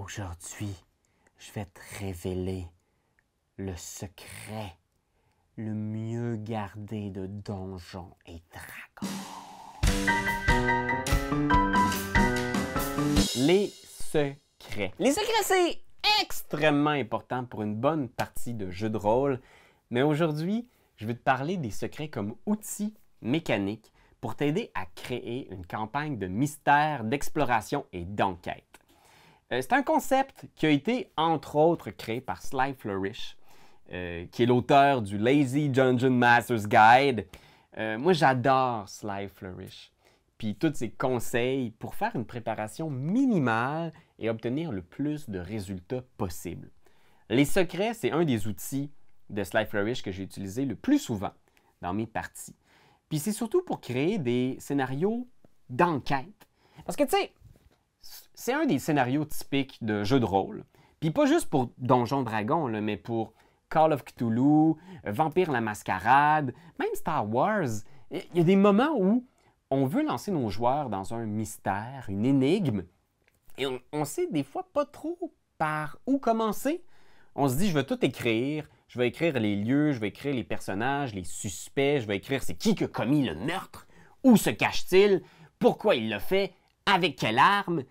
Aujourd'hui, je vais te révéler le secret le mieux gardé de Donjons et Dragons. Les secrets. Les secrets, c'est extrêmement important pour une bonne partie de jeu de rôle, mais aujourd'hui, je vais te parler des secrets comme outils mécaniques pour t'aider à créer une campagne de mystère, d'exploration et d'enquête. C'est un concept qui a été, entre autres, créé par Sly Flourish, qui est l'auteur du Lazy Dungeon Master's Guide. Moi, j'adore Sly Flourish, puis tous ses conseils pour faire une préparation minimale et obtenir le plus de résultats possible. Les secrets, c'est un des outils de Sly Flourish que j'ai utilisé le plus souvent dans mes parties. Puis c'est surtout pour créer des scénarios d'enquête. Parce que, tu sais, c'est un des scénarios typiques de jeux de rôle. Puis pas juste pour Donjons Dragons, là, mais pour Call of Cthulhu, Vampire la Mascarade, même Star Wars. Il y a des moments où on veut lancer nos joueurs dans un mystère, une énigme, et on sait des fois pas trop par où commencer. On se dit, je vais tout écrire, je vais écrire les lieux, je vais écrire les personnages, les suspects, je vais écrire c'est qui a commis le meurtre, où se cache-t-il, pourquoi il l'a fait, avec quelle arme.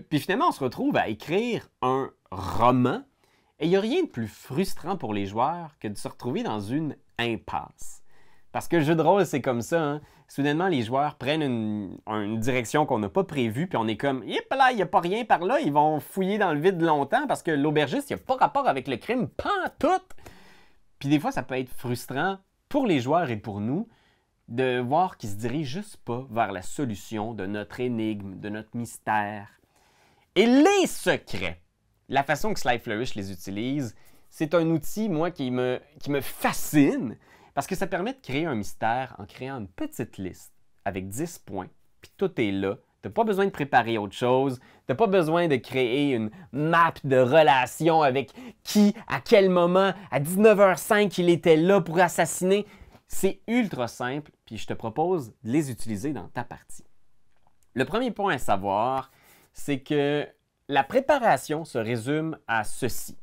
Puis finalement, on se retrouve à écrire un roman. Et il n'y a rien de plus frustrant pour les joueurs que de se retrouver dans une impasse. Parce que le jeu de rôle, c'est comme ça. Hein? Soudainement, les joueurs prennent une direction qu'on n'a pas prévue, puis on est comme, yep là, il n'y a pas rien par là. Ils vont fouiller dans le vide longtemps parce que l'aubergiste, il n'y a pas rapport avec le crime, pas tout. Puis des fois, ça peut être frustrant pour les joueurs et pour nous de voir qu'ils ne se dirigent juste pas vers la solution de notre énigme, de notre mystère. Et les secrets, la façon que Sly Flourish les utilise, c'est un outil, moi, qui me fascine parce que ça permet de créer un mystère en créant une petite liste avec 10 points, puis tout est là. Tu n'as pas besoin de préparer autre chose, tu n'as pas besoin de créer une map de relation avec qui, à quel moment, à 19h05, il était là pour assassiner. C'est ultra simple, puis je te propose de les utiliser dans ta partie. Le premier point à savoir, c'est que la préparation se résume à ceci.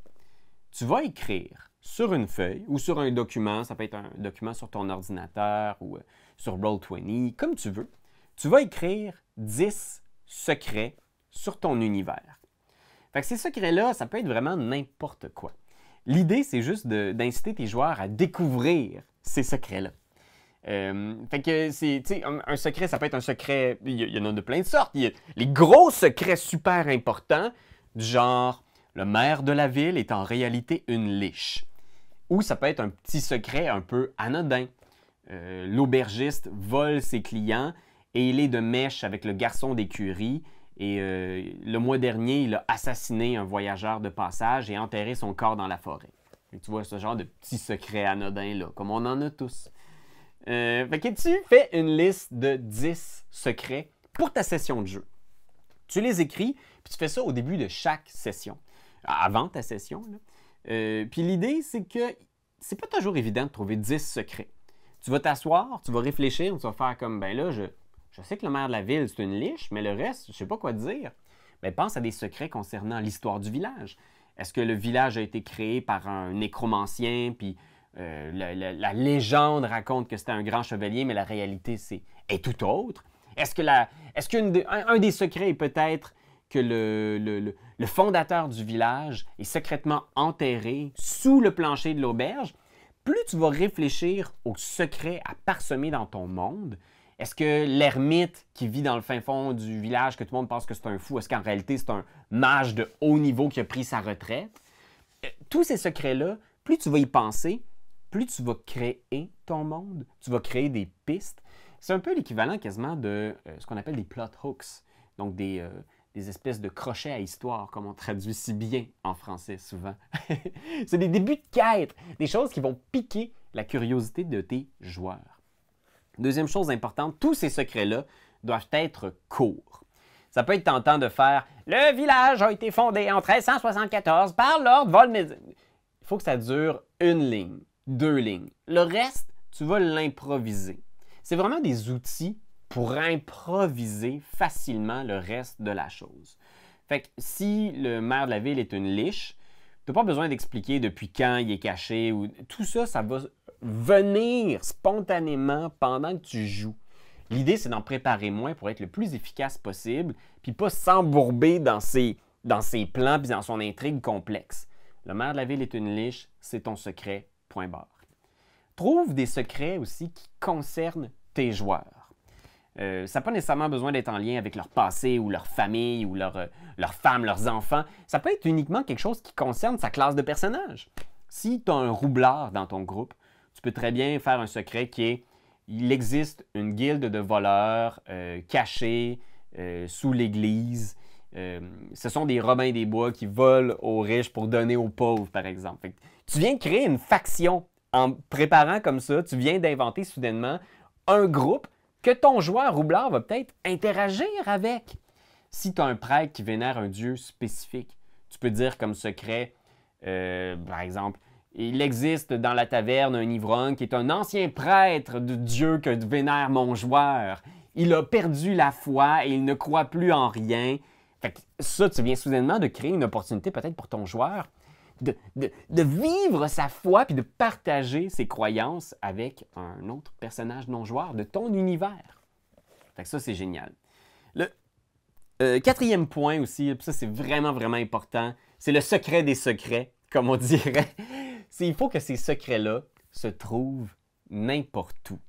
Tu vas écrire sur une feuille ou sur un document, ça peut être un document sur ton ordinateur ou sur Roll20, comme tu veux. Tu vas écrire 10 secrets sur ton univers. Fait que ces secrets-là, ça peut être vraiment n'importe quoi. L'idée, c'est juste d'inciter tes joueurs à découvrir ces secrets-là. Fait que c'est, tu sais, un secret, ça peut être un secret, il y en a de plein de sortes. Il y a les gros secrets super importants, du genre, le maire de la ville est en réalité une liche. Ou ça peut être un petit secret un peu anodin. L'aubergiste vole ses clients et il est de mèche avec le garçon d'écurie. Et le mois dernier, il a assassiné un voyageur de passage et enterré son corps dans la forêt. Et tu vois ce genre de petits secrets anodins là, comme on en a tous. Fait que tu fais une liste de 10 secrets pour ta session de jeu. Tu les écris, puis tu fais ça au début de chaque session, avant ta session. Puis l'idée, c'est que c'est pas toujours évident de trouver 10 secrets. Tu vas t'asseoir, tu vas réfléchir, tu vas faire comme, ben là, je sais que le maire de la ville, c'est une liche, mais le reste, je sais pas quoi dire. Ben, pense à des secrets concernant l'histoire du village. Est-ce que le village a été créé par un nécromancien, puis la légende raconte que c'était un grand chevalier, mais la réalité est tout autre? Est-ce qu'un des secrets est peut-être que le fondateur du village est secrètement enterré sous le plancher de l'auberge? Plus tu vas réfléchir aux secrets à parsemer dans ton monde, est-ce que l'ermite qui vit dans le fin fond du village, que tout le monde pense que c'est un fou, est-ce qu'en réalité c'est un mage de haut niveau qui a pris sa retraite? Tous ces secrets-là, plus tu vas y penser, plus tu vas créer ton monde, tu vas créer des pistes. C'est un peu l'équivalent quasiment de ce qu'on appelle des plot hooks, donc des espèces de crochets à histoire, comme on traduit si bien en français souvent. C'est des débuts de quête, des choses qui vont piquer la curiosité de tes joueurs. Deuxième chose importante, tous ces secrets-là doivent être courts. Ça peut être tentant de faire « Le village a été fondé en 1374 par Lord Volmez. » Il faut que ça dure une ligne, 2 lignes. Le reste, tu vas l'improviser. C'est vraiment des outils pour improviser facilement le reste de la chose. Fait que si le maire de la ville est une liche, tu n'as pas besoin d'expliquer depuis quand il est caché. Ou... Tout ça, ça va venir spontanément pendant que tu joues. L'idée, c'est d'en préparer moins pour être le plus efficace possible, puis pas s'embourber dans ses plans puis dans son intrigue complexe. Le maire de la ville est une liche, c'est ton secret, point barre. Trouve des secrets aussi qui concernent tes joueurs. Ça n'a pas nécessairement besoin d'être en lien avec leur passé ou leur famille ou leur femme, leurs enfants. Ça peut être uniquement quelque chose qui concerne sa classe de personnages. Si tu as un roublard dans ton groupe, tu peux très bien faire un secret qui est il existe une guilde de voleurs cachés sous l'église. Ce sont des Robins des Bois qui volent aux riches pour donner aux pauvres, par exemple. Fait que tu viens de créer une faction en préparant comme ça. Tu viens d'inventer soudainement un groupe que ton joueur roublard va peut-être interagir avec. Si tu as un prêtre qui vénère un dieu spécifique, tu peux dire comme secret, par exemple, il existe dans la taverne un ivrogne qui est un ancien prêtre de Dieu que vénère mon joueur. Il a perdu la foi et il ne croit plus en rien. Fait que ça, tu viens soudainement de créer une opportunité peut-être pour ton joueur de vivre sa foi puis de partager ses croyances avec un autre personnage non-joueur de ton univers. Fait que ça, c'est génial. Le quatrième point aussi, ça c'est vraiment, vraiment important, c'est le secret des secrets, comme on dirait. Il faut que ces secrets-là se trouvent n'importe où.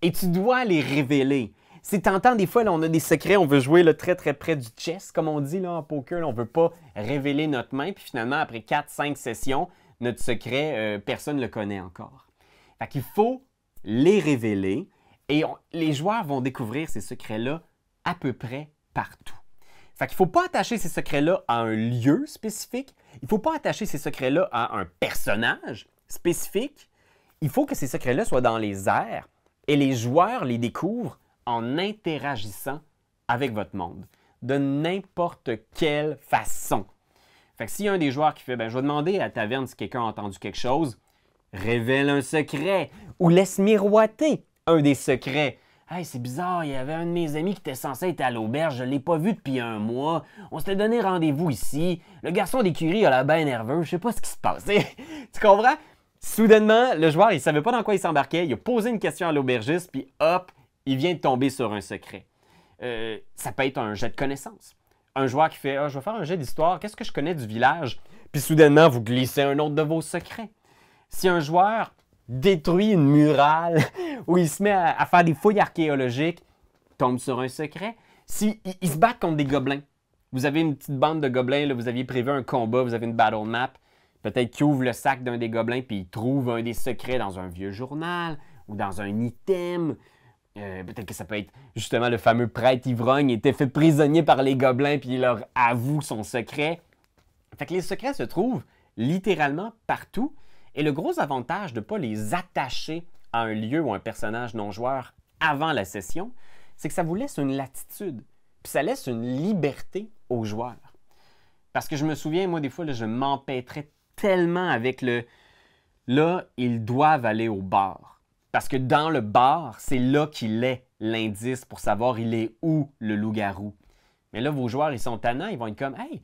Et tu dois les révéler. C'est tentant, des fois, là, on a des secrets, on veut jouer là, très, très près du chess, comme on dit là, en poker. Là, on ne veut pas révéler notre main. Puis finalement, après 4-5 sessions, notre secret, personne ne le connaît encore. Fait qu'il faut les révéler et les joueurs vont découvrir ces secrets-là à peu près partout. Fait qu'il ne faut pas attacher ces secrets-là à un lieu spécifique. Il ne faut pas attacher ces secrets-là à un personnage spécifique. Il faut que ces secrets-là soient dans les airs et les joueurs les découvrent en interagissant avec votre monde, de n'importe quelle façon. Fait que s'il y a un des joueurs qui fait « je vais demander à la taverne si quelqu'un a entendu quelque chose », révèle un secret ou laisse miroiter un des secrets. « Hey, c'est bizarre, il y avait un de mes amis qui était censé être à l'auberge, je ne l'ai pas vu depuis un mois. On s'était donné rendez-vous ici. Le garçon d'écurie a l'air bien nerveux, je sais pas ce qui se passe. » Tu comprends? Soudainement, le joueur, il ne savait pas dans quoi il s'embarquait, il a posé une question à l'aubergiste, puis hop, il vient de tomber sur un secret. Ça peut être un jet de connaissances. Un joueur qui fait « je vais faire un jet d'histoire, qu'est-ce que je connais du village? » Puis soudainement, vous glissez un autre de vos secrets. Si un joueur détruit une murale ou il se met à faire des fouilles archéologiques, tombe sur un secret. Si ils se battent contre des gobelins, vous avez une petite bande de gobelins, là, vous aviez prévu un combat, vous avez une battle map, peut-être qu'ils ouvrent le sac d'un des gobelins puis ils trouvent un des secrets dans un vieux journal ou dans un item. Peut-être que ça peut être justement le fameux prêtre ivrogne était fait prisonnier par les gobelins puis il leur avoue son secret. Fait que les secrets se trouvent littéralement partout. Et le gros avantage de ne pas les attacher à un lieu ou un personnage non-joueur avant la session, c'est que ça vous laisse une latitude. Puis ça laisse une liberté aux joueurs. Parce que je me souviens, moi, des fois, là, je m'empêtrais tellement avec le « là, ils doivent aller au bar ». Parce que dans le bar, c'est là qu'il est l'indice pour savoir il est où le loup-garou. Mais là, vos joueurs, ils sont tannants, ils vont être comme « Hey,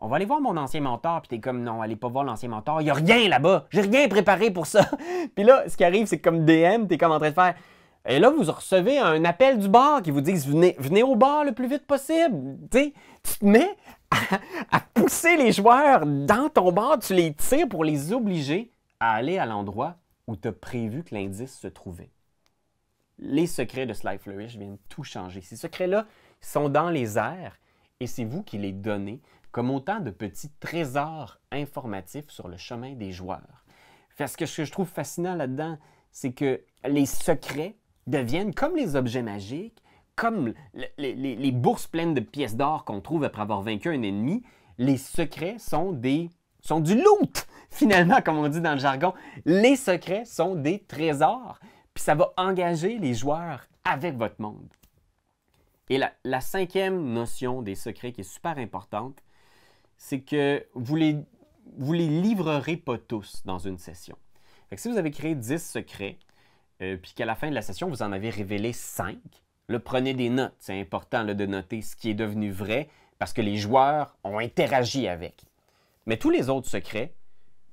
on va aller voir mon ancien mentor. » Puis t'es comme « Non, allez pas voir l'ancien mentor, il n'y a rien là-bas, j'ai rien préparé pour ça. » Puis là, ce qui arrive, c'est que comme DM, t'es comme en train de faire « Et là, vous recevez un appel du bar qui vous dit « Venez au bar le plus vite possible. » Tu te mets à pousser les joueurs dans ton bar, tu les tires pour les obliger à aller à l'endroit où tu as prévu que l'indice se trouvait. Les secrets de Sly Flourish viennent tout changer. Ces secrets-là sont dans les airs et c'est vous qui les donnez comme autant de petits trésors informatifs sur le chemin des joueurs. Parce que ce que je trouve fascinant là-dedans, c'est que les secrets deviennent comme les objets magiques, comme les bourses pleines de pièces d'or qu'on trouve après avoir vaincu un ennemi. Les secrets sont du loot, finalement, comme on dit dans le jargon. Les secrets sont des trésors, puis ça va engager les joueurs avec votre monde. Et la cinquième notion des secrets qui est super importante, c'est que vous les livrerez pas tous dans une session. Fait que si vous avez créé 10 secrets, puis qu'à la fin de la session, vous en avez révélé 5, là, prenez des notes. C'est important là, de noter ce qui est devenu vrai, parce que les joueurs ont interagi avec. Mais tous les autres secrets,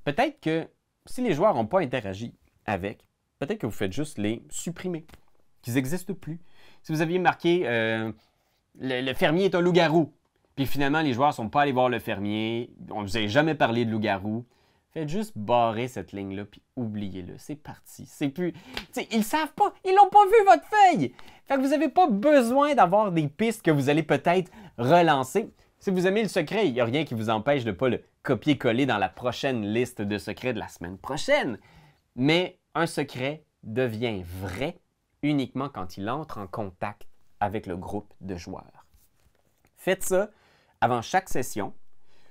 peut-être que si les joueurs n'ont pas interagi avec, peut-être que vous faites juste les supprimer, qu'ils n'existent plus. Si vous aviez marqué le fermier est un loup-garou, puis finalement les joueurs ne sont pas allés voir le fermier, on ne vous a jamais parlé de loup-garou, faites juste barrer cette ligne-là, puis oubliez-le. C'est parti. C'est plus... T'sais, ils ne savent pas. Ils n'ont pas vu votre feuille. Fait que vous n'avez pas besoin d'avoir des pistes que vous allez peut-être relancer. Si vous aimez le secret, il n'y a rien qui vous empêche de ne pas le copier-coller dans la prochaine liste de secrets de la semaine prochaine. Mais un secret devient vrai uniquement quand il entre en contact avec le groupe de joueurs. Faites ça avant chaque session.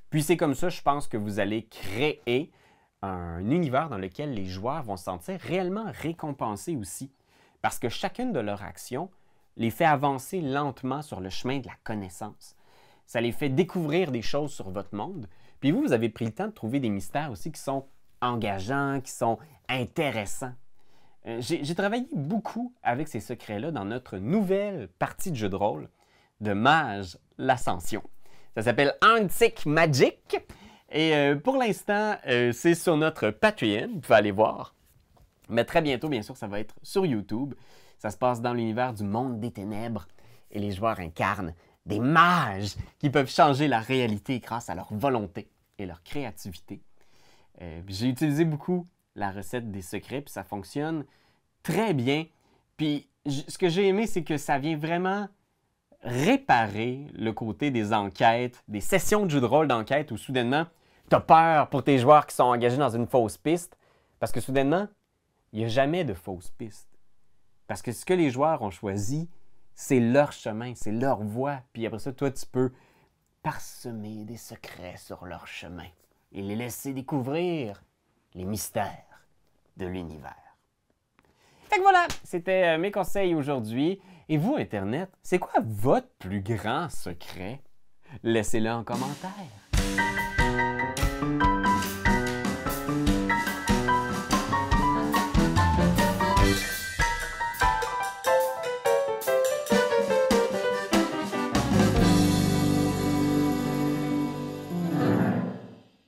Puis c'est comme ça, je pense que vous allez créer un univers dans lequel les joueurs vont se sentir réellement récompensés aussi. Parce que chacune de leurs actions les fait avancer lentement sur le chemin de la connaissance. Ça les fait découvrir des choses sur votre monde. Puis vous avez pris le temps de trouver des mystères aussi qui sont engageants, qui sont intéressants. J'ai travaillé beaucoup avec ces secrets-là dans notre nouvelle partie de jeu de rôle de Mage l'Ascension. Ça s'appelle Antique Magic. Et pour l'instant, c'est sur notre Patreon. Vous pouvez aller voir. Mais très bientôt, bien sûr, ça va être sur YouTube. Ça se passe dans l'univers du monde des ténèbres. Et les joueurs incarnent des mages qui peuvent changer la réalité grâce à leur volonté et leur créativité. J'ai utilisé beaucoup la recette des secrets, puis ça fonctionne très bien. Puis ce que j'ai aimé, c'est que ça vient vraiment réparer le côté des enquêtes, des sessions de jeu de rôle d'enquête où soudainement, tu as peur pour tes joueurs qui sont engagés dans une fausse piste, parce que soudainement, il n'y a jamais de fausse piste. Parce que ce que les joueurs ont choisi, c'est leur chemin, c'est leur voie. Puis après ça, toi, tu peux parsemer des secrets sur leur chemin et les laisser découvrir les mystères de l'univers. Fait que voilà, c'était mes conseils aujourd'hui. Et vous, Internet, c'est quoi votre plus grand secret? Laissez-le en commentaire.